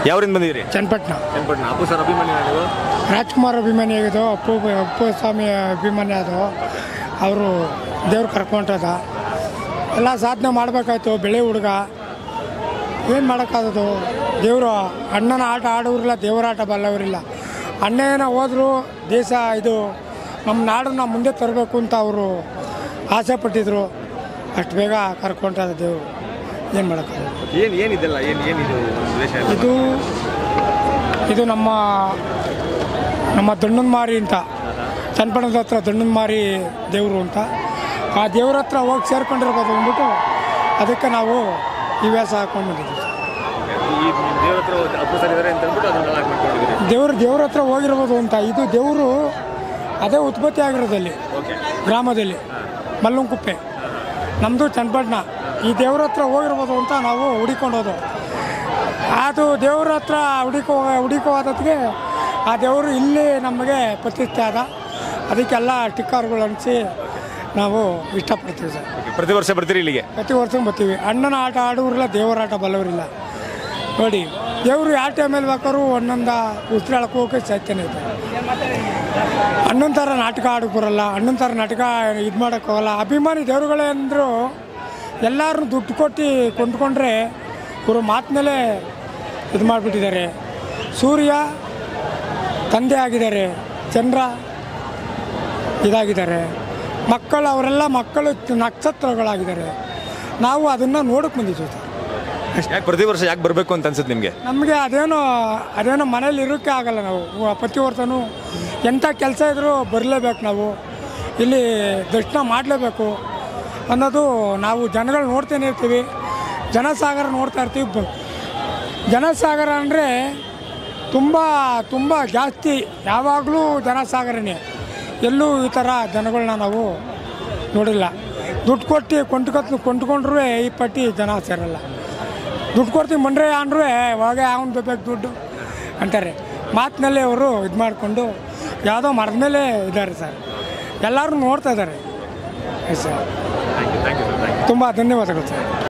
ಯಾವ್ರಿಂದ ಬಂದಿದ್ದೀರಿ? ಚನ್ನಪಟ್ಟಣ. ಅಪ್ಪು ಸರ್ ಅಭಿಮಾನಿ ನೀವು? ರಾಜ್ಕುಮಾರ್ ಅಭಿಮಾನಿ ಆಗಿದ್ದು, ಅಪ್ಪು ಸ್ವಾಮಿ ಅಭಿಮಾನಿ ಅದು. ಅವರು ದೇವ್ರು ಕರ್ಕೊಂಟದ ಎಲ್ಲ ಸಾಧನೆ ಮಾಡಬೇಕಾಯ್ತು. ಬೆಳೆ ಹುಡುಗ ಏನು ಮಾಡೋಕ್ಕಾಗೋದು? ದೇವರು ಅಣ್ಣನ ಆಟ ಆಡೋರಿಲ್ಲ, ದೇವರ ಆಟ ಬಲ್ಲವರಿಲ್ಲ. ಅಣ್ಣ ಏನೋ ಹೋದ್ರು ದೇಶ ಇದು ನಮ್ಮ ನಾಡನ್ನ ಮುಂದೆ ತರಬೇಕು ಅಂತ ಅವರು ಆಸೆ ಪಟ್ಟಿದ್ರು. ಅಷ್ಟು ಬೇಗ ಕರ್ಕೊಂಟದ ದೇವರು. ಏನು ಮಾಡೋಕ್ಕಾಗೋದು? ಇದು ನಮ್ಮ ದಂಡನ ಮಾರಿ ಅಂತ, ಚನ್ನಪಟ್ಟಣದ ಹತ್ರ ದಂಡನ ಮಾರಿ ದೇವರು ಅಂತ. ಆ ದೇವ್ರ ಹತ್ರ ಹೋಗಿ ಸೇರ್ಕೊಂಡಿರ್ಬೋದು ಅಂದ್ಬಿಟ್ಟು ಅದಕ್ಕೆ ನಾವು ಈ ವೇಷ ಹಾಕೊಂಡು ಬಂದಿದ್ದೀವಿ. ದೇವ್ರ ಹತ್ರ ಹೋಗಿರ್ಬೋದು ಅಂತ. ಇದು ದೇವರು ಅದೇ ಉತ್ಪತ್ತಿ ಆಗಿರೋದಲ್ಲಿ ಗ್ರಾಮದಲ್ಲಿ ಮಲ್ಲಂಕುಪ್ಪೆ, ನಮ್ಮದು ಚನ್ನಪಟ್ಟಣ. ಈ ದೇವ್ರ ಹತ್ರ ಹೋಗಿರ್ಬೋದು ಅಂತ ನಾವು ಹುಡಿಕೊಂಡೋದು. ಅದು ದೇವ್ರ ಹತ್ರ ಹುಡುಕೋದಕ್ಕೆ ಆ ದೇವರು ಇಲ್ಲಿ ನಮಗೆ ಪ್ರತಿಷ್ಠೆ ಆದ. ಅದಕ್ಕೆಲ್ಲ ಟಿಕ್ಕರ್ಗಳು ಅಂಟಿಸಿ ನಾವು ಇಷ್ಟಪಡ್ತೀವಿ ಸರ್. ಪ್ರತಿ ವರ್ಷ ಬರ್ತೀರಿ ಇಲ್ಲಿಗೆ? ಪ್ರತಿ ವರ್ಷ ಬರ್ತೀವಿ. ಅಣ್ಣನ ಆಟ ಆಡೋರಿಲ್ಲ, ದೇವರ ಆಟ ಬಲ್ಲವರಿಲ್ಲ. ನೋಡಿ, ದೇವರು ಯಾವ ಟೈಮಲ್ಲಿ ಬೇಕಾದ್ರೂ ಒಂದೊಂದು ಉಸಿರಾಳಕ್ಕೆ ಹೋಗೋಕೆ ಸಾಧ್ಯನೇ ಇದೆ. ಅಣ್ಣನ ಥರ ನಾಟಕ ಆಡೋಕೆ ಬರೋಲ್ಲ, ಅಣ್ಣನ ಥರ ನಾಟಕ ಇದು ಮಾಡೋಕ್ಕೋಗಲ್ಲ. ಅಭಿಮಾನಿ ದೇವರುಗಳೇ ಅಂದರು ಎಲ್ಲರೂ ದುಡ್ಡು ಕೊಟ್ಟು ಕೊಂಡ್ಕೊಂಡ್ರೆ ಇವರು ಮಾತಿನಲ್ಲೇ ಇದು ಮಾಡಿಬಿಟ್ಟಿದ್ದಾರೆ. ಸೂರ್ಯ ತಂದೆ ಆಗಿದ್ದಾರೆ, ಚಂದ್ರ ಇದಾಗಿದ್ದಾರೆ, ಮಕ್ಕಳು ಅವರೆಲ್ಲ ಮಕ್ಕಳು ನಕ್ಷತ್ರಗಳಾಗಿದ್ದಾರೆ. ನಾವು ಅದನ್ನು ನೋಡೋಕೆ ಬಂದಿದ್ದೀವಿ ಸರ್. ಯಾಕೆ ಪ್ರತಿ ವರ್ಷ ಯಾಕೆ ಬರಬೇಕು ಅಂತ ಅನ್ಸುತ್ತೆ ನಿಮಗೆ? ನಮಗೆ ಅದೇನೋ ಮನೇಲಿ ಇರೋಕ್ಕೆ ಆಗಲ್ಲ. ನಾವು ಪ್ರತಿ ವರ್ಷವೂ ಎಂಥ ಕೆಲಸ ಇದ್ದರೂ ಬರಲೇಬೇಕು. ನಾವು ಇಲ್ಲಿ ದರ್ಶನ ಮಾಡಲೇಬೇಕು ಅನ್ನೋದು ನಾವು ಜನಗಳು ನೋಡ್ತಾನೆ ಇರ್ತೀವಿ. ಜನಸಾಗರ ನೋಡ್ತಾ ಇರ್ತೀವಿ. ಜನಸಾಗರ ಅಂದರೆ ತುಂಬ ತುಂಬ ಜಾಸ್ತಿ, ಯಾವಾಗಲೂ ಜನಸಾಗರನೇ. ಎಲ್ಲೂ ಈ ಥರ ಜನಗಳನ್ನ ನಾವು ನೋಡಿಲ್ಲ. ದುಡ್ಡು ಕೊಟ್ಟು ಕೊಂಡ್ಕೊಂಡ್ರೂ ಈ ಪಟ್ಟಿ ಜನ ಸೇರಲ್ಲ. ದುಡ್ಡು ಕೊಡ್ತೀವಿ ಮಂಡ್ರೆ ಅಂದ್ರೂ ಇವಾಗ ಅವನು ಬೇಕು ದುಡ್ಡು ಅಂತಾರೆ. ಮಾತಿನಲ್ಲಿ ಅವರು ಇದು ಮಾಡಿಕೊಂಡು ಯಾವುದೋ ಮರದ ಮೇಲೆ ಇದ್ದಾರೆ ಸರ್. ಎಲ್ಲರೂ ನೋಡ್ತಾ ಇದ್ದಾರೆ ಸರ್. ತುಂಬ ಧನ್ಯವಾದಗಳು ಸರ್.